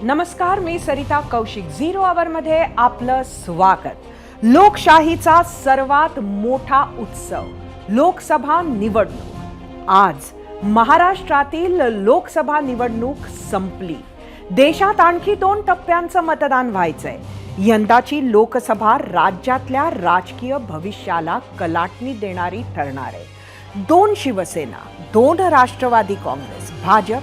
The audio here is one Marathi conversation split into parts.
नमस्कार, मी सरिता कौशिक. झिरो आवरमध्ये आपलं स्वागत. लोकशाहीचा सर्वात मोठा उत्सव लोकसभा निवडणूक. आज महाराष्ट्रातील लोकसभा निवडणूक संपली. देशात आणखी 2 टप्प्यांचं मतदान व्हायचंय. यंदाची लोकसभा राज्यातल्या राजकीय भविष्याला कलाटणी देणारी ठरणार आहे. 2 शिवसेना, 2 राष्ट्रवादी काँग्रेस, भाजप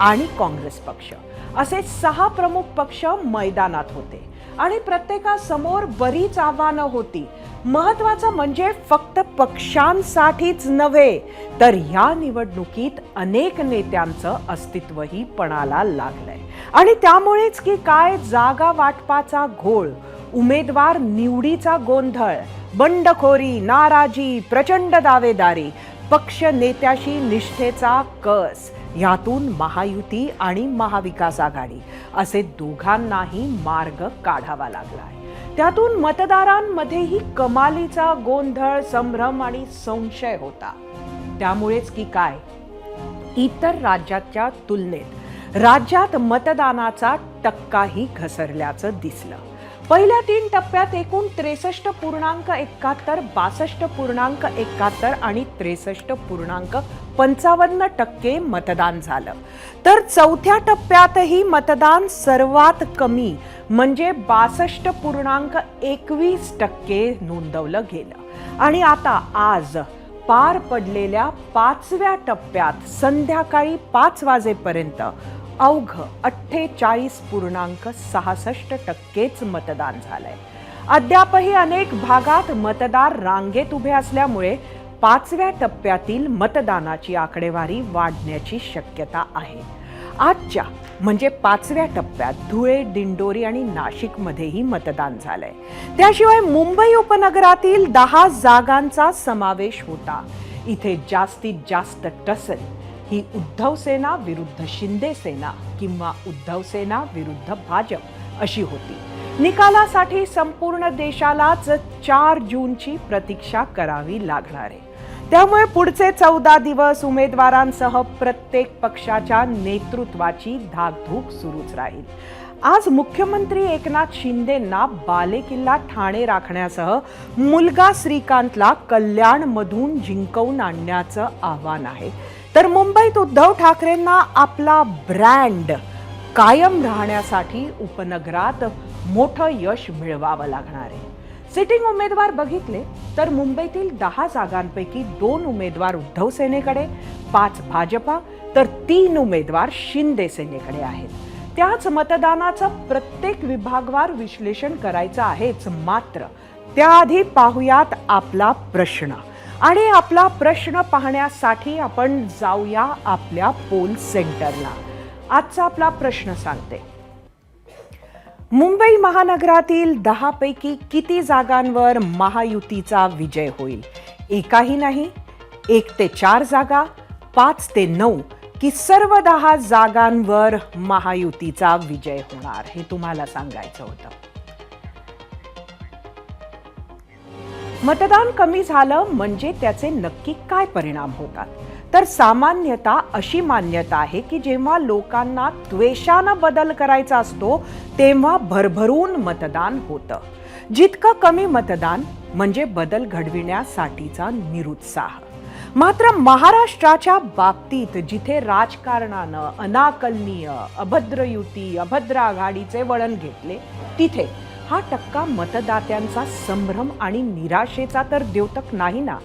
आणि काँग्रेस पक्ष असे 6 प्रमुख पक्ष मैदानात होते आणि प्रत्येकासमोर बरीच आव्हानं होती. महत्त्वाचं म्हणजे फक्त पक्षांसाठीच नव्हे, तर या निवडणुकीत अनेक नेत्यांचं अस्तित्वही पणाला लागलंय. आणि त्यामुळेच की काय, जागा वाटपाचा घोळ, उमेदवार निवडीचा गोंधळ, बंडखोरी, नाराजी, प्रचंड दावेदारी, पक्ष नेत्याशी निष्ठेचा कस, यातून महायुती आणि महाविकास आघाडी असे दोघांनाही मार्ग काढावा लागलाय. त्यातून मतदारांमध्येही कमालीचा गोंधळ, संभ्रम आणि संशय होता. त्यामुळेच की काय, इतर राज्याच्या तुलनेत राज्यात मतदानाचा टक्काही घसरल्याचं दिसलं. पहिल्या 3 टप्प्यात एकूण 63.71, 62.71 आणि 63.55% मतदान झालं. तर चौथ्या टप्प्यातही मतदान सर्वात कमी म्हणजे 62.21% नोंदवलं गेलं. आणि आता आज पार पडलेल्या 5व्या टप्प्यात संध्याकाळी 5 वाजेपर्यंत अवघ 48.66% मतदान झालंय. अद्यापही अनेक भागात मतदार रांगेत उभे असल्यामुळे 5व्या टप्प्यातील मतदानाची आकडेवारी वाढण्याची शक्यता आहे. आजच्या म्हणजे 5व्या टप्प्यात धुळे, दिंडोरी आणि नाशिकमध्येही मतदान झालंय. त्याशिवाय मुंबई उपनगरातील 10 जागांचा समावेश होता. इथे जास्तीत जास्त टसल ही उद्धव सेना विरुद्ध शिंदे सेना किंवा उद्धव सेना विरुद्ध भाजप अशी होती. निकालासाठी संपूर्ण देशालाच 4 जूनची प्रतीक्षा करावी लागणार आहे. त्यामुळे पुढचे 14 दिवस उमेदवारांसह प्रत्येक पक्षाच्या नेतृत्वाची धाकधूक सुरूच राहील. आज मुख्यमंत्री एकनाथ शिंदेंना बालेकिल्ला ठाणे राखण्यासह मुलगा श्रीकांतला कल्याणमधून जिंकवून आणण्याचं आव्हान आहे. तर मुंबईत उद्धव ठाकरेंना आपला ब्रँड कायम राहण्यासाठी उपनगरात मोठं यश मिळवावं लागणार आहे. सिटिंग उमेदवार बघितले तर मुंबईतील 10 जागांपैकी 2 उमेदवार उद्धव सेनेकडे, 5 भाजपा तर 3 उमेदवार शिंदे सेनेकडे आहेत. त्याच मतदानाचं प्रत्येक विभागवार विश्लेषण करायचं आहेच. मात्र त्याआधी पाहूयात आपला प्रश्न. आणि आपला प्रश्न पाहण्यासाठी आपण जाऊया आपल्या पोल सेंटरला. आजचा आपला प्रश्न सांगते, मुंबई महानगरातील 10 पैकी किती जागांवर महायुतीचा विजय होईल? एकाही नाही, 1 ते 4 जागा, 5 ते 9 की सर्व 10 जागांवर महायुतीचा विजय होणार, हे तुम्हाला सांगायचं होतं. मतदान कमी झालं म्हणजे त्याचे नक्की काय परिणाम होतात? तर सामान्यतः अशी मान्यता आहे की जेव्हा लोकांना द्वेषानं बदल करायचा असतो तेव्हा भरभरून मतदान होतं. जितकं कमी मतदान म्हणजे बदल घडविण्यासाठीचा निरुत्साह. मात्र महाराष्ट्राच्या बाबतीत जिथे राजकारणानं अनाकलनीय, अभद्र युती, अभद्र आघाडीचे वळण घेतले, तिथे हा टक्का मतदात्यांचा संभ्रम आणि निराशेचा तर द्योतक नाही ना,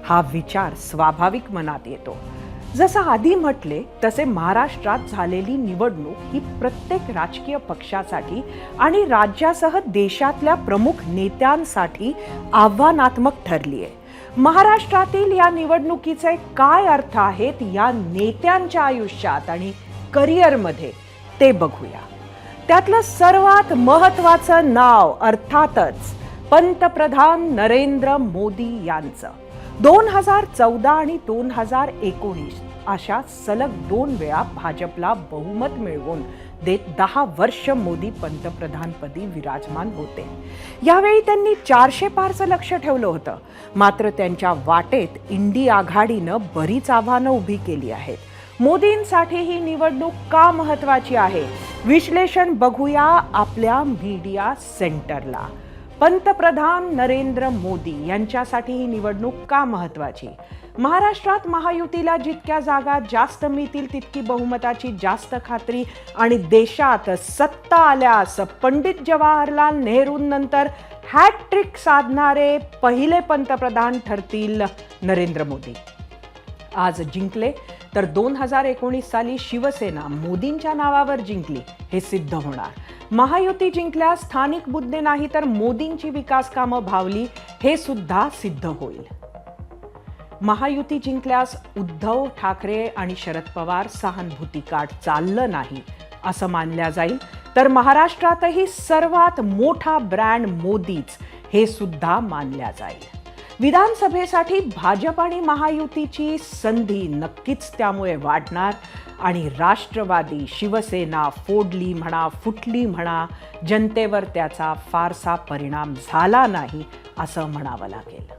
हा विचार स्वाभाविक मनात येतो. जसं आधी म्हटले तसे महाराष्ट्रात झालेली निवडणूक ही प्रत्येक राजकीय पक्षासाठी आणि राज्यासह देशातल्या प्रमुख नेत्यांसाठी आव्हानात्मक ठरली आहे. महाराष्ट्रातील या निवडणुकीचे काय अर्थ आहेत या नेत्यांच्या आयुष्यात आणि करिअरमध्ये ते बघूया. त्यातलं सर्वात महत्त्वाचं नाव अर्थातच पंतप्रधान नरेंद्र मोदी यांचं. 2014 आणि 2019 अशा सलग 2 वेळा भाजपला बहुमत मिळवून देत 10 वर्ष मोदी पंतप्रधानपदी विराजमान होते. यावेळी त्यांनी 400 पारचं लक्ष ठेवलं होतं. मात्र त्यांच्या वाटेत इंडी आघाडीनं बरीच आव्हानं उभी केली आहेत. मोदींसाठी ही निवडणूक का महत्त्वाची आहे? विश्लेषण बघूया आपल्या मीडिया सेंटरला. पंतप्रधान नरेंद्र मोदी यांच्यासाठी ही निवडणूक का महत्त्वाची? महाराष्ट्रात महायुतीला जितक्या जागा जास्त मिळतील तितकी बहुमताची जास्त खात्री आणि देशात सत्ता आल्यास पंडित जवाहरलाल नेहरूंनंतर हॅट्रिक साधणारे पहिले पंतप्रधान ठरतील नरेंद्र मोदी. आज जिंकले तर 2019 साली शिवसेना मोदींच्या नावावर जिंकली हे सिद्ध होणार. महायुती जिंकल्यास स्थानिक मुद्दे नाही तर मोदींची विकास कामं भावली हे सुद्धा सिद्ध होईल. महायुती जिंकल्यास उद्धव ठाकरे आणि शरद पवार सहानुभूती काढ चाललं नाही असं मानल्या जाईल, तर महाराष्ट्रातही सर्वात मोठा ब्रँड मोदीच हे सुद्धा मानल्या जाईल. विधानसभेसाठी भाजप आणि महायुतीची संधी नक्कीच त्यामुळे वाढणार आणि राष्ट्रवादी, शिवसेना फोडली म्हणा फुटली म्हणा, जनतेवर त्याचा फारसा परिणाम झाला नाही असं म्हणावं लागेल.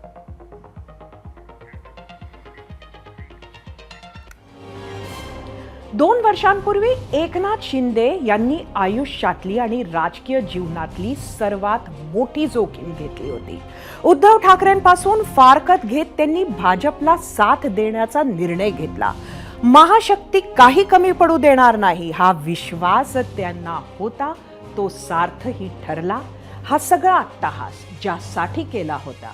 दोन वर्षांपूर्वी एकनाथ शिंदे यांनी आयुष्यातली आणि राजकीय जीवनातली सर्वात मोठी जोखीम घेतली होती. उद्धव ठाकरेंपासून फारकत घेत त्यांनी भाजपला साथ देण्याचा निर्णय घेतला. महाशक्ती काही कमी पडू देणार नाही हा विश्वास त्यांना होता, तो सार्थही ठरला. हा सगळा अट्टाहास ज्यासाठी केला होता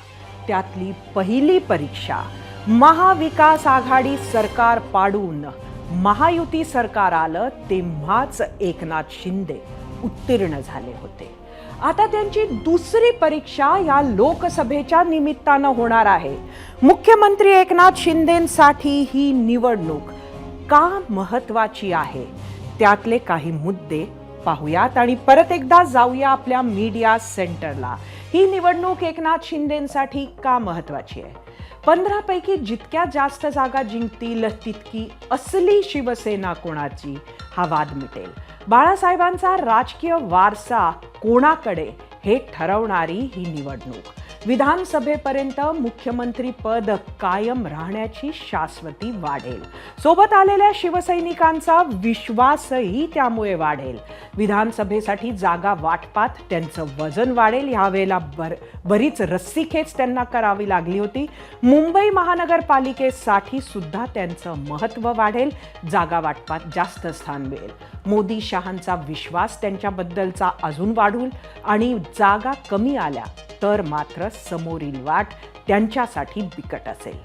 त्यातली पहिली परीक्षा महाविकास आघाडी सरकार पाडून महायुती सरकार आलं तेव्हाच एकनाथ शिंदे उत्तीर्ण झाले होते. आता त्यांची दुसरी परीक्षा या लोकसभेच्या निमित्तानं होणार आहे. मुख्यमंत्री एकनाथ शिंदेंसाठी ही निवडणूक का महत्त्वाची आहे त्यातले काही मुद्दे पाहूयात आणि परत एकदा जाऊया आपल्या मीडिया सेंटरला. ही निवडणूक एकनाथ शिंदेंसाठी का महत्त्वाची आहे? 15 पैकी जितक्या जास्त जागा जिंकतील तितकी असली शिवसेना कोणाची हा वाद मिटेल. बाळासाहेबांचा राजकीय वारसा कोणाकडे हे ठरवणारी ही निवडणूक. विधानसभेपर्यंत मुख्यमंत्री पद कायम राहण्याची शाश्वती वाढेल. सोबत आलेल्या शिवसैनिकांचा विश्वासही त्यामुळे वाढेल. विधानसभेसाठी जागा वाटपात त्यांचं वजन वाढेल. यावेळेला बरीच रस्सीखेच त्यांना करावी लागली होती. मुंबई महानगरपालिकेसाठी सुद्धा त्यांचं महत्त्व वाढेल. जागा वाटपात जास्त स्थान मिळेल. मोदी शहांचा विश्वास त्यांच्याबद्दलचा अजून वाढून आणि जागा कमी आल्या तर मात्र समोरील वाट त्यांच्यासाठी बिकट असेल.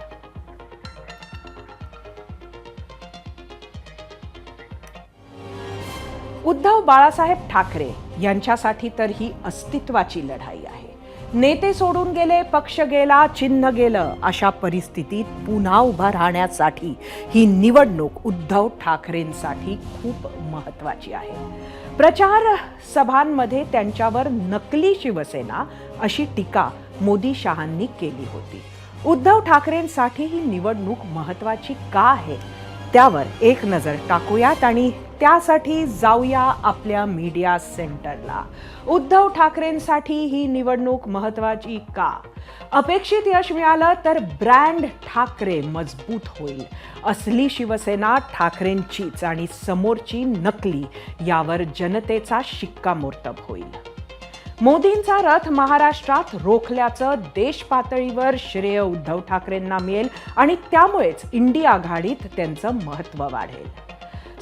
उद्धव बाळासाहेब ठाकरे यांच्यासाठी तर ही अस्तित्वाची लढाई आहे. नेते सोडून गेले, पक्ष गेला, चिन्ह गेलं, अशा परिस्थितीत पुन्हा उभा राहण्यासाठी ही निवडणूक उद्धव ठाकरेंसाठी खूप महत्त्वाची आहे. प्रचार सभांमध्ये त्यांच्यावर नकली शिवसेना अशी टीका मोदी शहांनी केली होती. उद्धव ठाकरेंसाठी ही निवडणूक महत्त्वाची का आहे त्यावर एक नजर टाकूयात आणि त्यासाठी जाऊया आपल्या मीडिया सेंटरला. उद्धव ठाकरेंसाठी ही निवडणूक महत्त्वाची का? अपेक्षित यश मिळालं तर ब्रँड ठाकरे मजबूत होईल. असली शिवसेना ठाकरेंचीच आणि समोरची नकली यावर जनतेचा शिक्कामोर्तब होईल. मोदींचा रथ महाराष्ट्रात रोखल्याचं देश पातळीवर श्रेय उद्धव ठाकरेंना मिळेल आणि त्यामुळेच इंडिया आघाडीत त्यांचं महत्त्व वाढेल.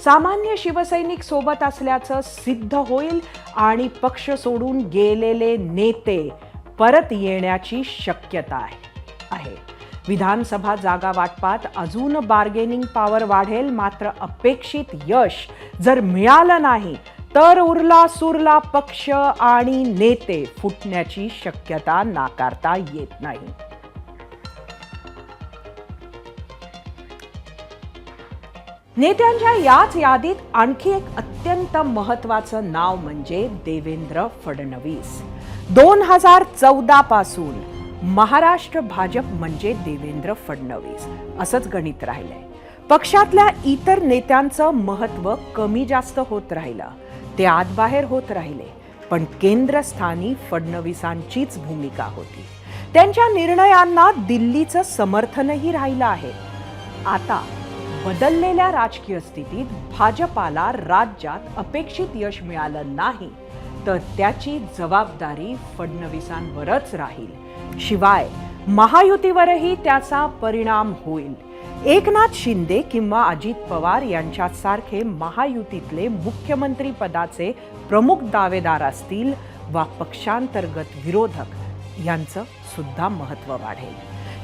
सामान्य शिवसैनिक सोबत असल्याचं सिद्ध होईल आणि पक्ष सोडून गेलेले नेते परत येण्याची शक्यता आहे. विधानसभा जागा वाटपात अजून बार्गेनिंग पॉवर वाढेल. मात्र अपेक्षित यश जर मिळालं नाही तर उरला सुरला पक्ष आणि नेते फुटण्याची शक्यता नाकारता येत नाही. नेत्यांच्या याच यादीत आणखी एक अत्यंत महत्त्वाचं नाव म्हणजे देवेंद्र फडणवीस. 2014 पासून महाराष्ट्र भाजप म्हणजे देवेंद्र फडणवीस असंच गणित राहिलंय. पक्षातल्या इतर नेत्यांचं महत्त्व कमी जास्त होत राहिलं, ते आत बाहेर होत राहिले, पण केंद्रस्थानी फडणवीसांचीच भूमिका होती. त्यांच्या निर्णयांना दिल्लीचं समर्थनही राहिलं आहे. आता बदललेल्या राजकीय स्थितीत भाजपाला राज्यात अपेक्षित यश मिळालं नाही तर त्याची जबाबदारी फडणवीसांवरच राहील. शिवाय महायुतीवरही त्याचा परिणाम होईल. एकनाथ शिंदे किंवा अजित पवार यांच्यासारखे महायुतीतले मुख्यमंत्री पदाचे प्रमुख दावेदार असतील वा पक्षांतर्गत विरोधक यांचं सुद्धा महत्त्व वाढेल.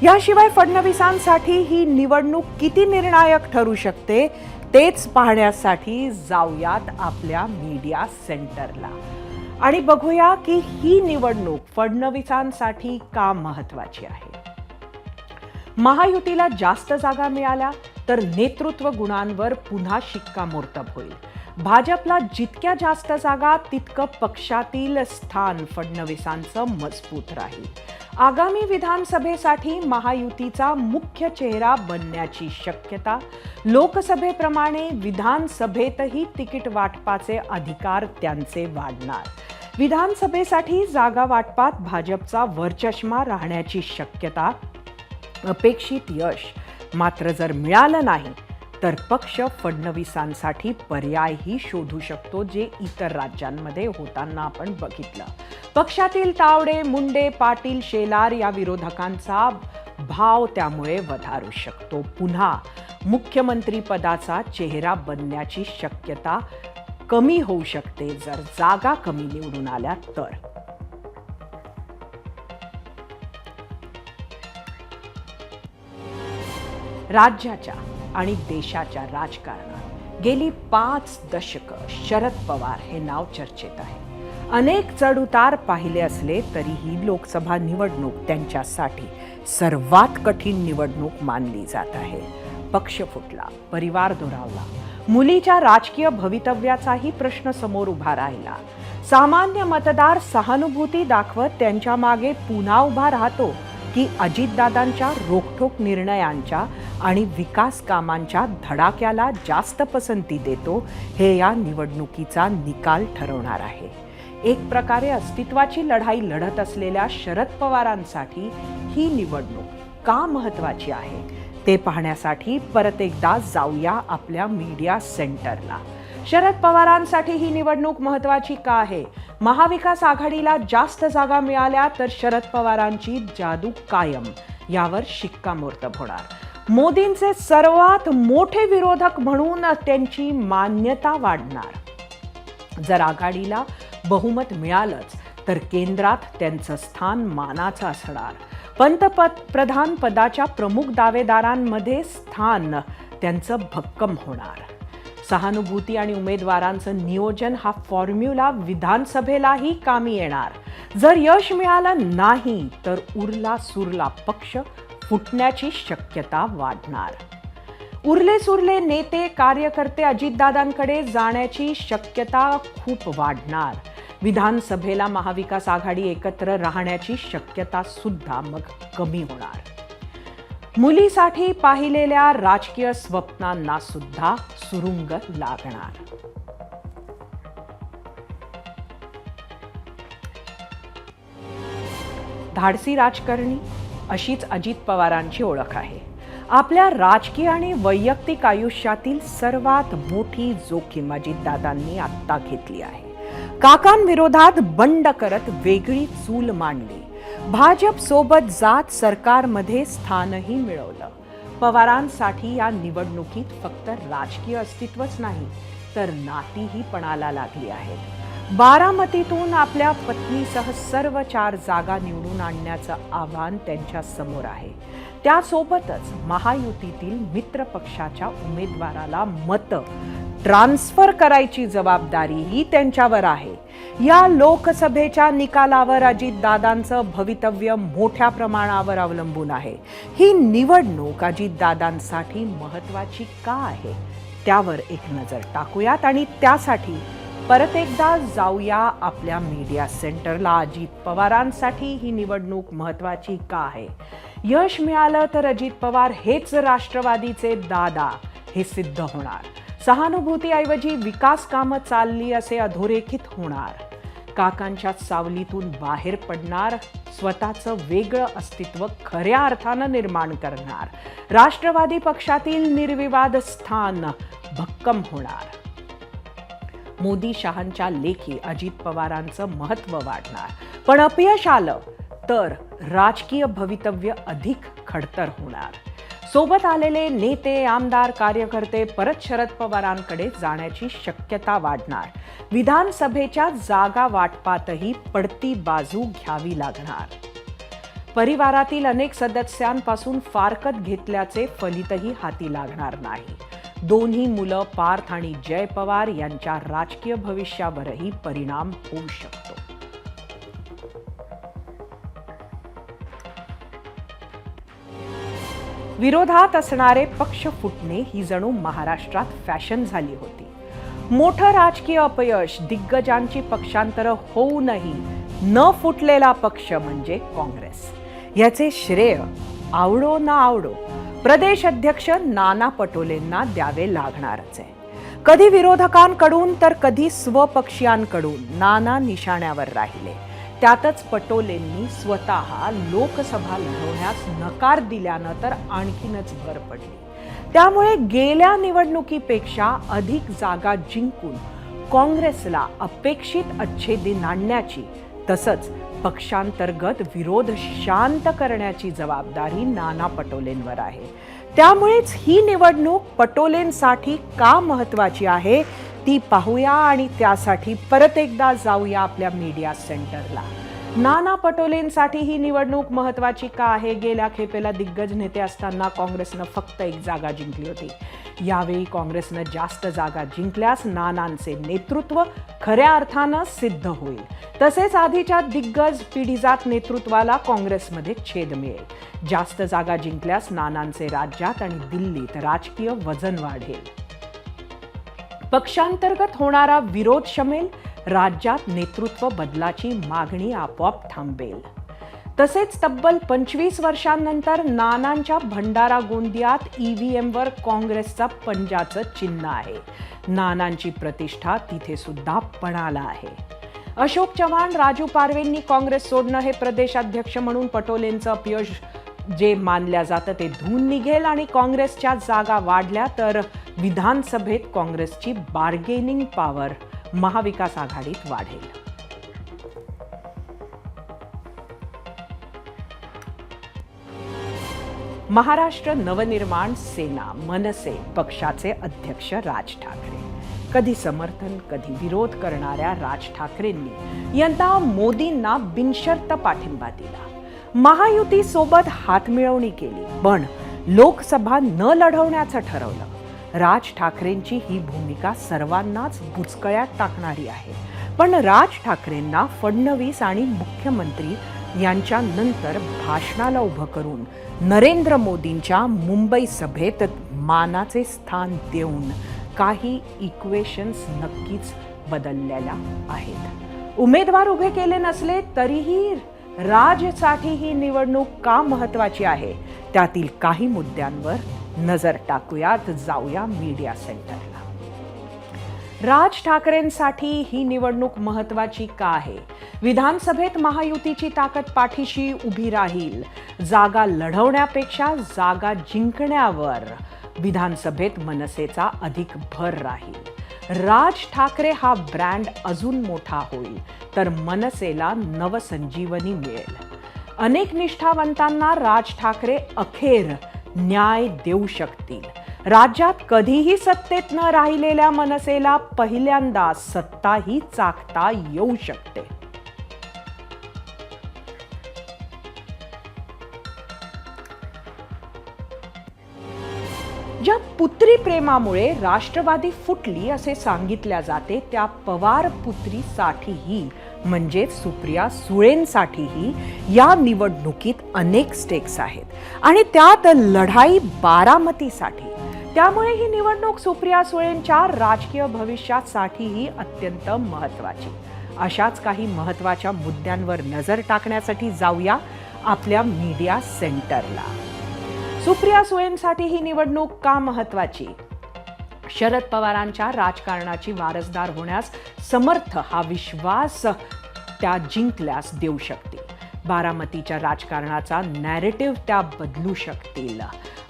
याशिवाय फडणवीसांसाठी ही निवडणूक किती निर्णायक ठरू शकते तेच पाहण्यासाठी जाऊयात आपल्या मीडिया सेंटरला आणि बघूया की ही निवडणूक फडणवीसांसाठी का महत्त्वाची आहे. महायुतीला जास्त जागा मिळाल्या तर नेतृत्व गुणांवर पुन्हा शिक्कामोर्तब होईल. भाजपला जितक्या जास्त जागा तितकं पक्षातील स्थान फडणवीसांचं मजबूत राहील. आगामी विधानसभेसाठी महायुतीचा मुख्य चेहरा बनण्याची शक्यता. लोकसभेप्रमाणे विधानसभेतही तिकीट वाटपाचे अधिकार त्यांचे वाढणार. विधानसभेसाठी जागा वाटपात भाजपचा वरचष्मा राहण्याची शक्यता. अपेक्षित यश मात्र जर मिळालं नाही तर पक्ष फडणवीसांसाठी पर्यायही शोधू शकतो, जे इतर राज्यांमध्ये होताना आपण बघितलं. पक्षातील तावडे, मुंडे, पाटील, शेलार या विरोधकांचा भाव त्यामुळे वधारू शकतो. पुन्हा मुख्यमंत्री पदाचा चेहरा बनण्याची शक्यता कमी होऊ शकते जर जागा कमी निवडून आल्या तर. राज्याच्या आणि देशाच्या राजकारणात गेली 5 दशकं शरद पवार हे नाव चर्चेत आहे. अनेक चढउतार पाहिले असले तरीही लोकसभा निवडणूक त्यांच्यासाठी सर्वात कठीण निवडणूक मानली जात आहे. पक्ष फुटला, परिवार दुरावला, मुलीच्या राजकीय भवितव्याचाही प्रश्न समोर उभा राहिला. सामान्य मतदार सहानुभूती दाखवत त्यांच्या मागे पुन्हा उभा राहतो की अजितदादांच्या रोखठोक निर्णयांच्या आणि विकास कामांच्या धडाक्याला जास्त पसंती देतो, हे या निवडणुकीचा निकाल ठरवणार आहे. एक प्रकारे अस्तित्वाची लढाई लढत असलेल्या शरद पवारांसाठी ही निवडणूक का महत्त्वाची आहे ते पाहण्यासाठी परत एकदा जाऊया आपल्या मीडिया सेंटरला. शरद पवारांसाठी ही निवडणूक महत्त्वाची का आहे? महाविकास आघाडीला जास्त जागा मिळाल्या तर शरद पवारांची जादू कायम, यावर शिक्कामोर्तब होणार. मोदींचे सर्वात मोठे विरोधक म्हणून त्यांची मान्यता वाढणार. जर आघाडीला बहुमत मिळालंच तर केंद्रात त्यांचं स्थान मानाचं असणार. पंतप्रधान पदाच्या प्रमुख दावेदारांमध्ये स्थान त्यांचं भक्कम होणार. सहानुभूती आणि उमेदवारांचं नियोजन हा फॉर्म्युला विधानसभेलाही कामी येणार. जर यश मिळालं नाही तर उरला सुरला पक्ष फुटण्याची शक्यता वाढणार. उरले सुरले नेते कार्यकर्ते अजितदादांकडे जाण्याची शक्यता खूप वाढणार. विधानसभेला महाविकास आघाडी एकत्र राहण्याची शक्यता सुद्धा मग कमी होणार. मुलीसाठी पाहिलेल्या राजकीय स्वप्नांना सुद्धा सुरुंग लागणार. धाडसी राजकारणी अशीच अजित पवारांची ओळख आहे. आपल्या राजकीय आणि वैयक्तिक आयुष्यातील सर्वात मोठी जोखीम अजितदादांनी आत्ता घेतली आहे. काकांविरोधात बंड करत वेगळी चूल मांडली. भाजप सोबत जात सरकारमध्ये स्थानही मिळवलं. पवारांसाठी या निवडणुकीत फक्त राजकीय अस्तित्वच नाही तर नातीही पणाला लागली आहेत. बारामतीतून आपल्या पत्नीसह सर्व 4 जागा निवडून आणण्याचं आव्हान त्यांच्या समोर आहे. त्यासोबतच महायुतीतील मित्र पक्षाच्या उमेदवाराला मतं ट्रान्सफर करायची जबाबदारीही त्यांच्यावर आहे. या लोकसभेच्या निकालावर अजितदादांचं भवितव्य मोठ्या प्रमाणावर अवलंबून आहे. ही निवडणूक अजितदादांसाठी महत्त्वाची का आहे त्यावर एक नजर टाकूयात आणि त्यासाठी परत एकदा जाऊया आपल्या मीडिया सेंटरला. अजित पवारांसाठी ही निवडणूक महत्त्वाची का आहे? यश मिळालं तर अजित पवार हेच राष्ट्रवादीचे दादा हे सिद्ध होणार. सहानुभूतीऐवजी विकास कामं चालली असे अधोरेखित होणार. काकांच्या सावलीतून बाहेर पडणार, स्वतःचं वेगळं अस्तित्व खऱ्या अर्थानं निर्माण करणार, राष्ट्रवादी पक्षातील निर्विवाद स्थान भक्कम होणार. मोदी शहांच्या लेखी अजित पवारांचं महत्त्व वाढणार. पण अपयश आलं तर राजकीय भवितव्य अधिक खडतर होणार. सोबत आलेले नेते, आमदार, कार्यकर्ते परत शरद पवारांकडे जाण्याची शक्यता वाढणार. विधानसभेच्या जागा वाटपातही पडती बाजू घ्यावी लागणार. परिवारातील अनेक सदस्यांपासून फारकत घेतल्याचे फलितही हाती लागणार नाही. दोन्ही मुलं पार्थ आणि जय पवार यांच्या राजकीय भविष्यावरही परिणाम होऊ शकतो. विरोधात असणारे पक्ष फुटणे ही जणू महाराष्ट्रात फॅशन झाली होती. मोठं राजकीय अपयश, दिग्गजांची पक्षांतरं होऊनही न फुटलेला पक्ष म्हणजे काँग्रेस. याचे श्रेय आवडो ना आवडो प्रदेश अध्यक्ष नाना पटोलेंना द्यावे लागणारच आहे. कधी विरोधकांकडून तर कधी स्वपक्षीयांकडून नाना निशाण्यावर राहिले. त्यातच पटोलेंनी स्वतः लोकसभा लढवण्यास नकार दिल्यानं तर आणखीनच भर पडली. त्यामुळे गेल्या निवडणुकीपेक्षा अधिक जागा जिंकून काँग्रेसला अपेक्षित अच्छेदी आणण्याची तसंच पक्षांतर्गत विरोध शांत करण्याची जबाबदारी नाना पटोलेंवर आहे. त्यामुळेच ही निवडणूक पटोलेंसाठी का महत्त्वाची आहे ती पाहूया आणि त्यासाठी परत एकदा जाऊया आपल्या मीडिया सेंटरला. नाना पटोलेंसाठी ही निवडणूक महत्त्वाची का आहे? गेल्या खेपेला दिग्गज नेते असताना काँग्रेसनं फक्त एक जागा जिंकली होती. यावेळी काँग्रेसनं जास्त जागा जिंकल्यास नानांचे नेतृत्व खऱ्या अर्थानं सिद्ध होईल. तसेच आधीच्या दिग्गज पिढीजात नेतृत्वाला काँग्रेसमध्ये छेद मिळेल. जास्त जागा जिंकल्यास नानांचे राज्यात आणि दिल्लीत राजकीय वजन वाढेल. पक्षांतर्गत होणारा विरोध शमेल. राज्यात नेतृत्व बदलाची मागणी आपोआप थांबेल. तसेच तब्बल 25 वर्षांनंतर नानांच्या भंडारा गोंदियात EVMवर काँग्रेसचा पंजाचं चिन्ह आहे. नानांची प्रतिष्ठा तिथे सुद्धा पणाला आहे. अशोक चव्हाण, राजू पारवेंनी काँग्रेस सोडणं हे प्रदेशाध्यक्ष म्हणून पटोलेंचं अपयश जे मानल्या जातं ते धुवून निघेल आणि काँग्रेसच्या जागा वाढल्या तर विधानसभेत काँग्रेसची बार्गेनिंग पॉवर महाविकास आघाडीत वाढेल. महाराष्ट्र नवनिर्माण सेना मनसे पक्षाचे अध्यक्ष राज ठाकरे. कधी समर्थन कधी विरोध करणाऱ्या राज ठाकरेंनी यंदा मोदींना बिनशर्त पाठिंबा दिला. महायुतीसोबत हातमिळवणी केली पण लोकसभा न लढवण्याचं ठरवलं. राज ठाकरेंची ही भूमिका सर्वांनाच बुचकळ्यात टाकणारी आहे. पण राज ठाकरेंना फडणवीस आणि मुख्यमंत्री यांच्या नंतर भाषणाला उभं करून नरेंद्र मोदींच्या मुंबई सभेत मानाचे स्थान देऊन काही इक्वेशन्स नक्कीच बदललेल्या आहेत. उमेदवार उभे केले नसले तरीही राजसाठी ही निवडणूक का महत्त्वाची आहे त्यातील काही मुद्द्यांवर नजर टाकूयात. जाऊया मीडिया सेंटरला. राज ठाकरेंसाठी ही निवडणूक महत्त्वाची का आहे? विधानसभेत महायुतीची ताकद पाठीशी उभी राहील. जागा लढवण्यापेक्षा जागा जिंकण्यावर विधानसभेत मनसेचा अधिक भर राहील. राज ठाकरे हा ब्रँड अजून मोठा होईल तर मनसेला नवसंजीवनी मिळेल. अनेक निष्ठावंतांना राज ठाकरे अखेर न्याय देऊ शकतील. राज्यात कधीही सत्तेत न राहिलेल्या मनसेला पहिल्यांदा सत्ताही चाखता येऊ शकते. ज्या पुत्री प्रेमामुळे राष्ट्रवादी फुटली असे सांगितल्या जाते त्या पवार पुत्रीसाठीही म्हणजे सुप्रिया सुळेंसाठीही या निवडणुकीत अनेक स्टेक्स आहेत आणि त्यात लढाई बारामतीसाठी. त्यामुळे ही निवडणूक सुप्रिया सुळेंच्या राजकीय भविष्यासाठीही अत्यंत महत्त्वाची. अशाच काही महत्त्वाच्या मुद्द्यांवर नजर टाकण्यासाठी जाऊया आपल्या मीडिया सेंटरला. सुप्रिया सुळेंसाठी ही निवडणूक का महत्त्वाची? शरद पवारांच्या राजकारणाची वारसदार होण्यास समर्थ हा विश्वास त्या जिंकल्यास देऊ शकतील. बारामतीच्या राजकारणाचा नॅरेटिव्ह त्या बदलू शकतील.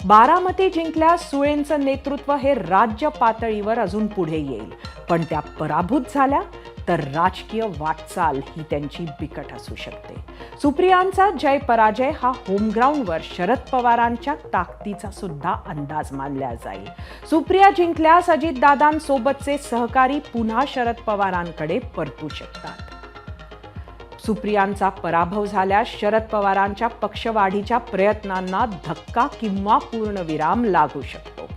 बारामती जिंकल्यास सुळेंचं नेतृत्व हे राज्य पातळीवर अजून पुढे येईल. पण त्या पराभूत झाल्या तर राजकीय वाटचाल ही त्यांची बिकट असू शकते. सुप्रियांचा जय पराजय हा होमग्राऊंडवर शरद पवारांच्या ताकदीचा सुद्धा अंदाज मानला जाईल. सुप्रिया जिंकल्यास अजितदादांसोबतचे सहकारी पुन्हा शरद पवारांकडे परतू शकतात. सुप्रियांचा पराभव झाल्यास शरद पवारांच्या पक्षवाढीच्या प्रयत्नांना धक्का किंवा पूर्णविराम लागू शकतो.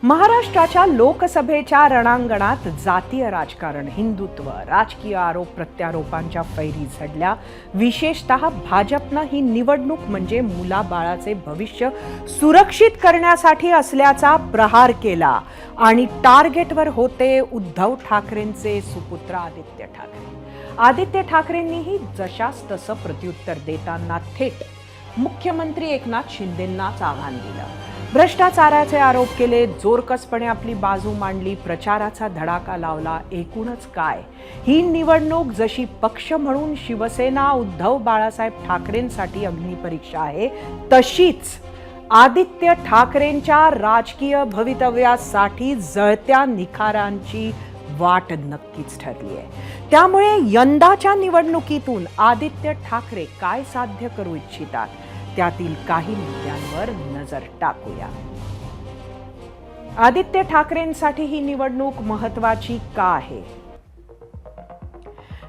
महाराष्ट्राच्या लोकसभेच्या रणांगणात जातीय राजकारण, हिंदुत्व, राजकीय आरोप प्रत्यारोपांच्या फैरी झडल्या. विशेषतः भाजपनं ही निवडणूक म्हणजे मुलाबाळाचे भविष्य सुरक्षित करण्यासाठी असल्याचा प्रहार केला आणि टार्गेटवर होते उद्धव ठाकरेंचे सुपुत्र आदित्य ठाकरे. आदित्य ठाकरेंनीही जशास तसं प्रत्युत्तर देताना थेट मुख्यमंत्री एकनाथ शिंदेंनाच आव्हान दिलं. भ्रष्टाचाराचे आरोप केले, जोरकसपणे आपली बाजू मांडली, प्रचाराचा धडाका लावला. एकूणच काय, ही निवडणूक जशी पक्ष म्हणून शिवसेना उद्धव बाळासाहेब ठाकरेंसाठी अग्निपरीक्षा आहे, तशीच आदित्य ठाकरेंच्या राजकीय भवितव्यासाठी जळत्या निखारांची वाट नक्कीच ठरली आहे. त्यामुळे यंदाच्या निवडणुकीतून आदित्य ठाकरे काय साध्य करू इच्छितात त्यातील काही मुद्द्यांवर नजर टाकूया. आदित्य ठाकरेंसाठी ही निवडणूक महत्वाची का आहे?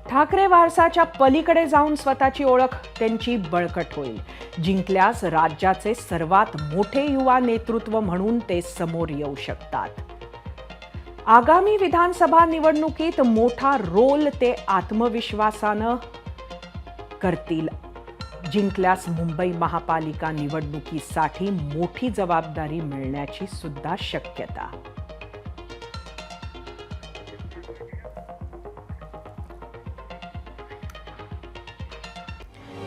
ठाकरे वारसाच्या पलीकडे जाऊन स्वतःची ओळख त्यांची बळकट होईल. जिंकल्यास राज्याचे सर्वात मोठे युवा नेतृत्व म्हणून ते समोर येऊ शकतात. आगामी विधानसभा निवडणुकीत मोठा रोल ते आत्मविश्वासानं करतील. जिंकल्यास मुंबई महापालिका निवडणुकीसाठी मोठी जबाबदारी मिळण्याची सुद्धा शक्यता.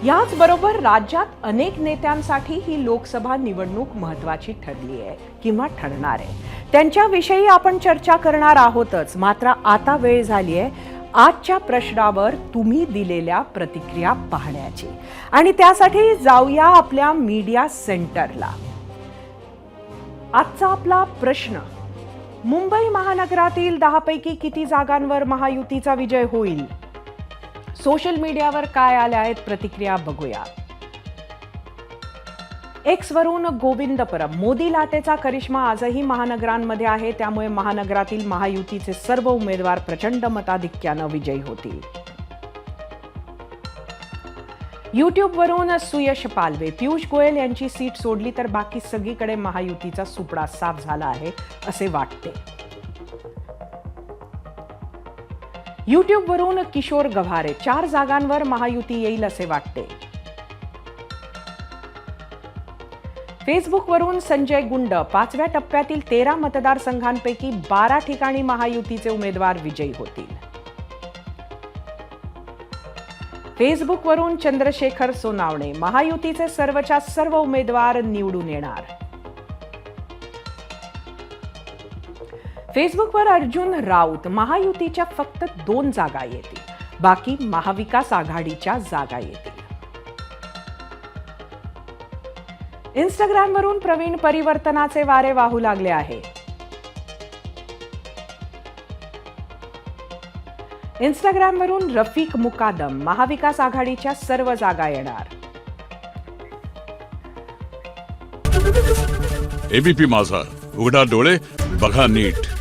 याचबरोबर राज्यात अनेक नेत्यांसाठी ही लोकसभा निवडणूक महत्वाची ठरली आहे किंवा ठरणार आहे. त्यांच्याविषयी आपण चर्चा करणार आहोतच. मात्र आता वेळ झाली आहे आजच्या प्रश्नावर तुम्ही दिलेल्या प्रतिक्रिया पाहण्याची, आणि त्यासाठी जाऊया आपल्या मीडिया सेंटरला. आजचा आपला प्रश्न, मुंबई महानगरातील 10 पैकी किती जागांवर महायुतीचा विजय होईल? सोशल मीडियावर काय आल्या आहेत प्रतिक्रिया बघूया. एक्स वरून गोविंद परब, मोदी लाटेचा करिश्मा आजही महानगरांमध्ये आहे, त्यामुळे महानगरातील महायुतीचे सर्व उमेदवार प्रचंड मताधिक्यानं विजयी होतील. युट्यूब वरून सुयश पालवे, पियुष गोयल यांची सीट सोडली तर बाकी सगळीकडे महायुतीचा सुपडा साफ झाला आहे असे वाटते. युट्यूब वरून किशोर गव्हारे, 4 जागांवर महायुती येईल असे वाटते. फेसबुक वरून संजय गुंड, 5व्या टप्प्यातील 13 मतदारसंघांपैकी 12 ठिकाणी महायुतीचे उमेदवार विजयी होतील. फेसबुक वरून चंद्रशेखर सोनावणे, महायुतीचे सर्वच्या सर्व उमेदवार निवडून येणार. फेसबुकवर अर्जुन राऊत, महायुतीच्या फक्त 2 जागा येतील, बाकी महाविकास आघाडीच्या जागा येतील. इंस्टाग्रामवरून प्रवीण, परिवर्तनाचे वारे वाहू लागले आहे. इंस्टाग्रामवरून रफिक मुकादम, महाविकास आघाडीच्या सर्व जागा येणार. एबीपी माझा, उघडा डोळे बघा नीट.